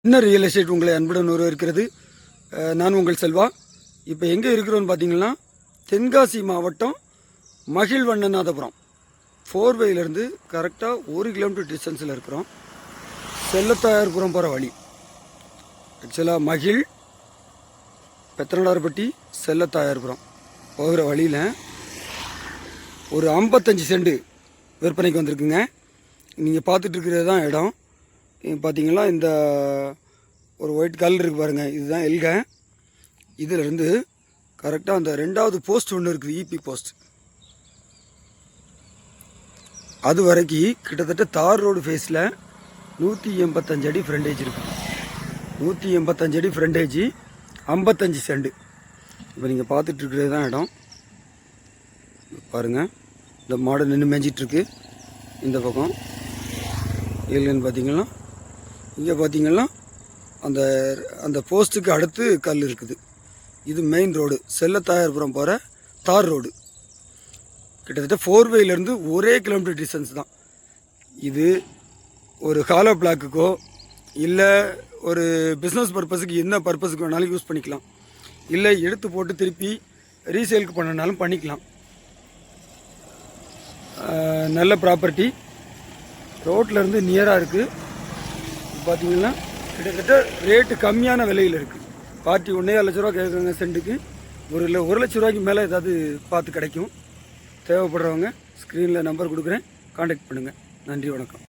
இன்னும் real estate உங்களை அன்புடன் இருக்கிறது. நான் உங்கள் செல்வா. இப்போ எங்கே இருக்கிறோன்னு பார்த்தீங்கன்னா தென்காசி மாவட்டம் மகிழ்வண்ணநாதபுரம் 4 கரெக்டாக 1 கிலோமீட்டர் டிஸ்டன்ஸில் இருக்கிறோம். செல்லத்தாயார்புரம் போகிற வழி. ஆக்சுவலாக மகிழ் பெத்தனடார்பட்டி செல்லத்தாயார்புரம் போகிற வழியில் ஒரு 55 சென்ட் விற்பனைக்கு வந்திருக்குங்க. நீங்கள் பார்த்துட்டு இருக்கிறது தான் இடம். பார்த்தீங்கன்னா இந்த ஒரு ஒயிட் கலர் இருக்குது பாருங்கள், இதுதான் எல்க. இதிலிருந்து கரெக்டாக அந்த 2வது போஸ்ட் ஒன்று இருக்குது, இபி போஸ்ட். அது வரைக்கும் கிட்டத்தட்ட தார் ரோடு ஃபேஸில் 185 அடி ஃப்ரண்டேஜ் இருக்குது. 185 அடி ஃப்ரண்டேஜ், 55 சென்ட். இப்போ நீங்கள் பார்த்துட்டு இருக்கிறது தான் இடம். பாருங்கள், இந்த மாடு நின்று மேய்ஞ்சிட்ருக்கு. இந்த பக்கம் இல்லைன்னு பார்த்தீங்கன்னா இங்கே பார்த்தீங்கன்னா அந்த அந்த போஸ்ட்டுக்கு அடுத்து கல் இருக்குது. இது மெயின் ரோடு, செல்லத்தாயார்புரம் போகிற தார் ரோடு. கிட்டத்தட்ட 4 ஒரே கிலோமீட்டர் டிஸ்டன்ஸ் தான். இது ஒரு ஹாலோ பிளாக்குக்கோ இல்லை ஒரு பிஸ்னஸ் பர்பஸுக்கு என்ன பர்பஸுக்கு வேணாலும் யூஸ் பண்ணிக்கலாம். இல்லை எடுத்து போட்டு திருப்பி ரீசேலுக்கு பண்ணனாலும் பண்ணிக்கலாம். நல்ல ப்ராப்பர்ட்டி, ரோட்லேருந்து நியராக இருக்குது. பார்த்தீங்கன்னா கிட்டத்தட்ட ரேட்டு கம்மியான விலையில் இருக்குது. பார்ட்டி 1.5 லட்ச ரூபா கேட்குறாங்க சென்ட்டுக்கு. 1 லட்ச ரூபாய்க்கு மேலே ஏதாவது பார்த்து கிடைக்கும். தேவைப்படுறவங்க ஸ்க்ரீனில் நம்பர் கொடுக்குறேன், கான்டாக்ட் பண்ணுங்கள். நன்றி, வணக்கம்.